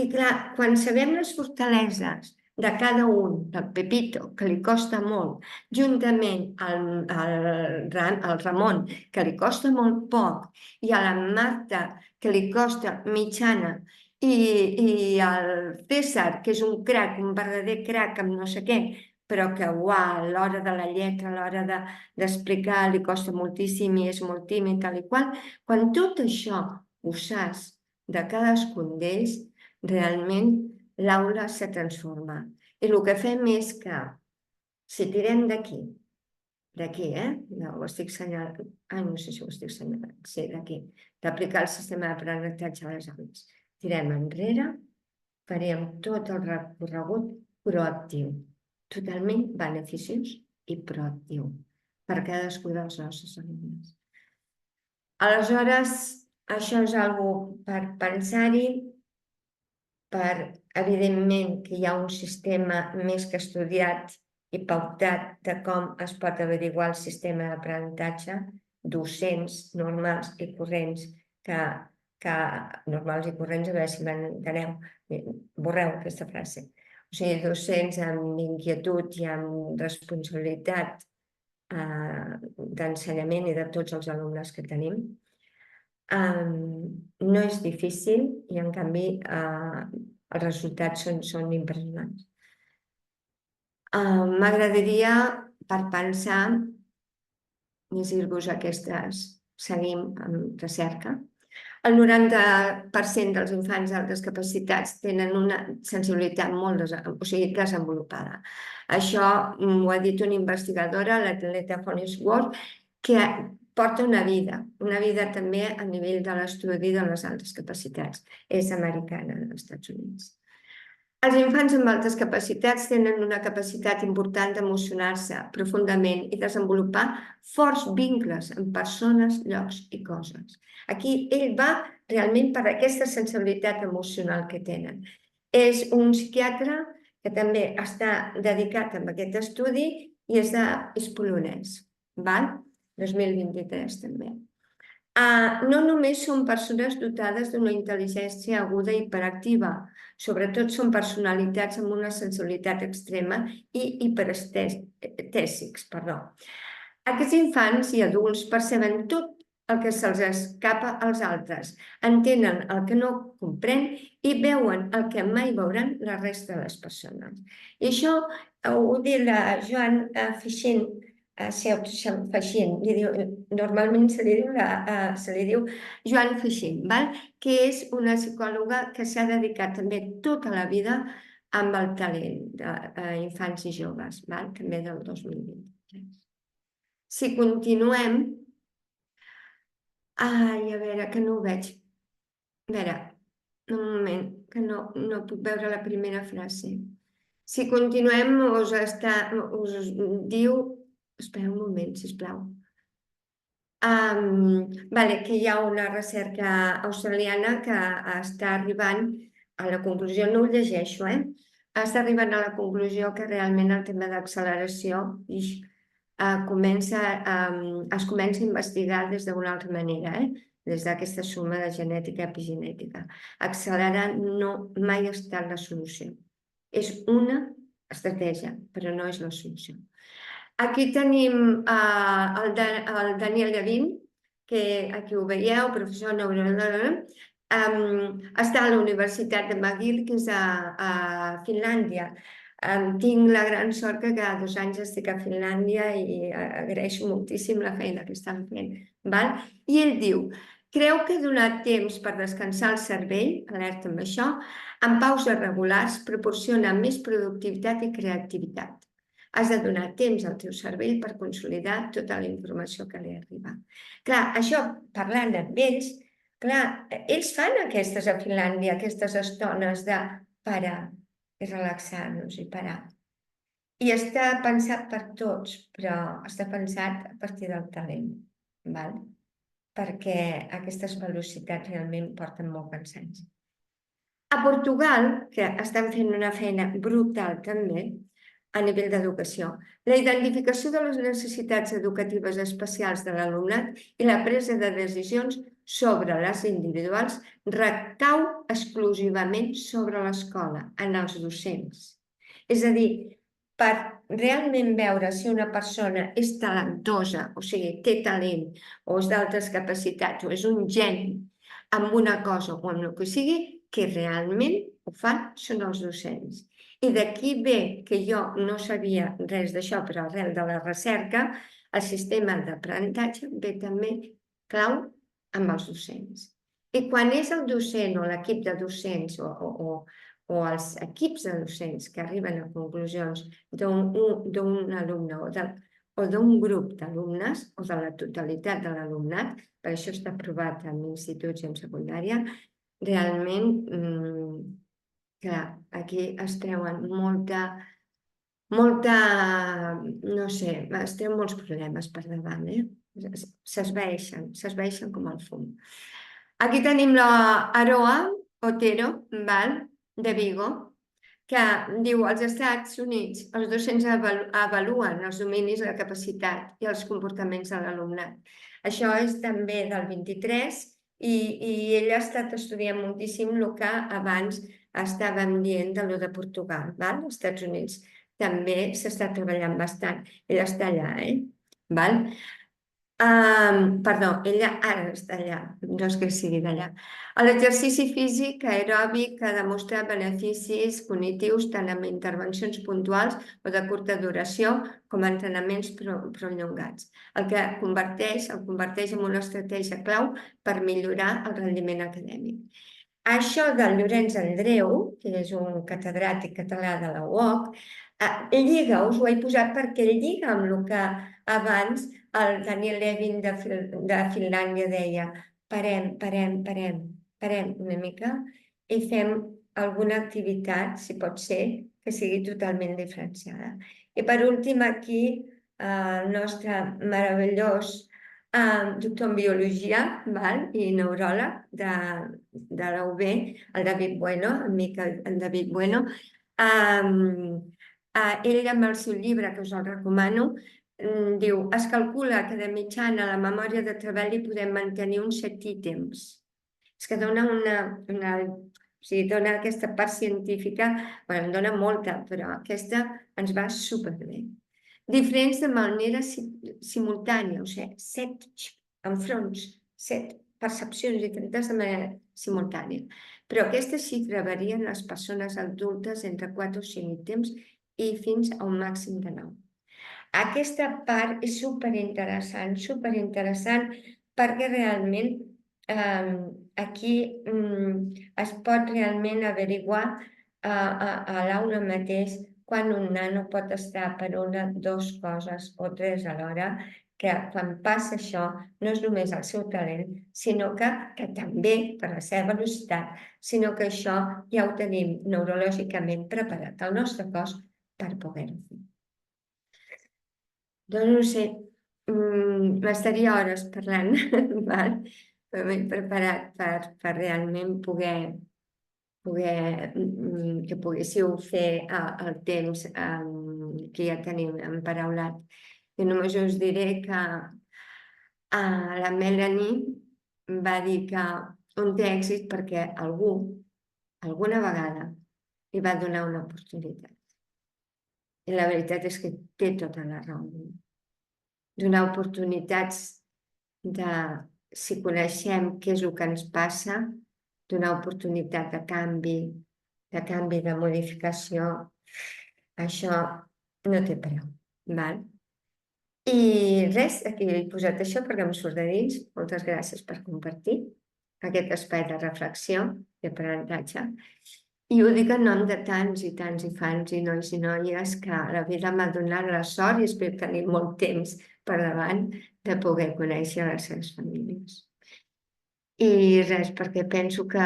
I clar, quan sabem les fortaleses de cada un, del Pepito, que li costa molt, juntament al Ramon, que li costa molt poc, i a la Marta, que li costa mitjana, i al César, que és un crac, un verdader crac amb no sé què, però que, a l'hora de la lletra, a l'hora d'explicar, li costa moltíssim i és molt tímid, tal i qual. Quan tot això ho saps de cadascun d'ells, realment l'aula se transforma. I el que fem és que, si tirem d'aquí, no, ho estic assenyalant, no sé si ho estic assenyalant, sí, d'aquí, d'aplicar el sistema d'aprenentatge a les aules. Tirem enrere, farem tot el recorregut proactiu, totalment beneficiós i proactiu per cadascú dels nostres alumnes. Aleshores, això és una cosa per pensar-hi, evidentment que hi ha un sistema més que estudiat i pautat de com es pot averiguar el sistema d'aprenentatge, docents normals i corrents, normals i corrents, a veure si m'enteneu, borreu aquesta frase, o sigui, docents amb inquietud i amb responsabilitat d'ensenyament i de tots els alumnes que tenim. No és difícil i en canvi els resultats són impressionants. M'agradaria, per pensar, llegir-vos aquestes, seguim amb recerca. El 90% dels infants amb discapacitats tenen una sensibilitat molt desenvolupada. Això ho ha dit una investigadora, l'atleta Hollingsworth, que porta una vida també a nivell de l'estudi de les altes capacitats. És americana, als Estats Units. Els infants amb altes capacitats tenen una capacitat important d'emocionar-se profundament i desenvolupar forts vincles amb persones, llocs i coses. Aquí ell va realment per aquesta sensibilitat emocional que tenen. És un psiquiatre que també està dedicat a aquest estudi i és polonès, 2023 també. No només són persones dotades d'una intel·ligència aguda i hiperactiva, sobretot són personalitats amb una sensibilitat extrema i hiperestèsics. Aquests infants i adults perceben tot el que se'ls escapa als altres, entenen el que no comprèn i veuen el que mai veuran la resta de les persones. I això ho diu la Joan Feixin, normalment se li diu Joan Feixin, que és una psicòloga que s'ha dedicat també tota la vida amb el talent d'infants i joves, també del 2023. Si continuem... Ai, a veure, que no ho veig. A veure, un moment, que no puc veure la primera frase. Si continuem, us diu... Espera un moment, sisplau. Que hi ha una recerca australiana que està arribant a la conclusió, no ho llegeixo, està arribant a la conclusió que realment el tema d'acceleració es comença a investigar des d'una altra manera, des d'aquesta suma de genètica i epigenètica. Accelerar mai ha estat la solució. És una estratègia, però no és la solució. Aquí tenim el Daniel Levin, que aquí ho veieu, professor neuronal, està a la Universitat de McGill, que és a Finlàndia. Tinc la gran sort que cada 2 anys estic a Finlàndia i agraeixo moltíssim la feina que estan fent. I ell diu: creu que donar temps per descansar el cervell, alerta amb això, en pauses regulars proporciona més productivitat i creativitat. Has de donar temps al teu cervell per consolidar tota la informació que li arriba. Clar, això, parlant amb ells, clar, ells fan aquestes a Finlàndia, aquestes estones de parar i relaxar-nos i parar. I està pensat per tots, però està pensat a partir del talent, perquè aquestes velocitats realment porten molt cansanci. A Portugal, que estan fent una feina brutal també, a nivell d'educació, la identificació de les necessitats educatives especials de l'alumnat i la presa de decisions sobre les individuals recau exclusivament sobre l'escola, en els docents. És a dir, per realment veure si una persona és talentosa, o sigui, té talent, o és d'altres capacitats, o és un geni amb una cosa o amb el que sigui, que realment ho fan són els docents. I d'aquí ve que jo no sabia res d'això, però arrel de la recerca, el sistema d'aprenentatge ve també clau amb els docents. I quan és el docent o l'equip de docents o els equips de docents que arriben a conclusions d'un alumne o d'un grup d'alumnes o de la totalitat de l'alumnat, per això està aprovat en instituts i en secundària, realment, clar, aquí es treuen no sé, es treuen molts problemes per davant, s'esvaeixen com el fum. Aquí tenim l'Aroa Otero, de Vigo, que diu: als Estats Units els docents avaluen els dominis, la capacitat i els comportaments de l'alumnat. Això és també del 23 i ell ha estat estudiant moltíssim el que abans estàvem dient de Portugal. Als Estats Units també s'està treballant bastant. Ell està allà, Perdó, ella ara està allà, no és que sigui d'allà. L'exercici físic aeròbic ha demostrat beneficis cognitius tant amb intervencions puntuals o de curta duració com entrenaments prolongats, el que el converteix en una estratègia clau per millorar el rendiment acadèmic. Això del Llorenç Andreu, que és un catedràtic català de la UOC, lliga, us ho he posat perquè lliga amb el que abans el Daniel Levin de Finlàndia deia: parem una mica i fem alguna activitat, si pot ser, que sigui totalment diferenciada. I per últim aquí el nostre meravellós doctor en biologia i neuròleg de la UB, el David Bueno, amic en David Bueno. Ell amb el seu llibre, que us el recomano, diu: es calcula que de mitjana a la memòria de treball hi podem mantenir uns 7 ítems. És que dona dona aquesta part científica, em dona molta, però aquesta ens va superbé. Diferents de manera simultània, o sigui, 7 enfronts, 7 percepcions diferents de manera simultània. Però aquesta xifra varia en les persones adultes entre 4 o 5 ítems i fins a un màxim de 9. Aquesta part és superinteressant perquè realment aquí es pot realment averiguar a l'aula mateix quan un nano pot estar per una, 2 coses o 3 alhora, que quan passa això no és només el seu talent, sinó que també per la seva velocitat, sinó que això ja ho tenim neurològicament preparat al nostre cos per poder-ho fer. Doncs no sé, m'estaria hores parlant, però m'he preparat per realment poder que poguéssiu fer el temps que ja tenim emparaulat. I només us diré que la Melanie va dir que un té èxit perquè algú, alguna vegada, li va donar una oportunitat. I la veritat és que té tota la raó. Donar oportunitats de, si coneixem què és el que ens passa, donar oportunitat de canvi, de modificació, això no té preu. I res, aquí he posat això perquè em surt de dins. Moltes gràcies per compartir aquest espai de reflexió i aprenentatge. I ho dic en nom de tants i fans i nois i noies que la vida m'ha donat la sort i espero tenir molt temps per davant de poder conèixer les seves famílies. I res, perquè penso que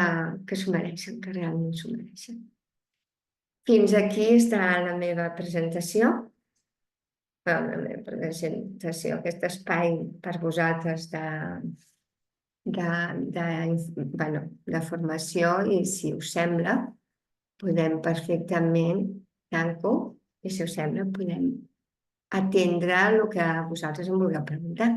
s'ho mereixen, que realment s'ho mereixen. Fins aquí està la meva presentació. Aquest espai per vosaltres de formació, i si us sembla, podem perfectament, tanco, i si us sembla, podem atendre el que vosaltres em vulgueu preguntar.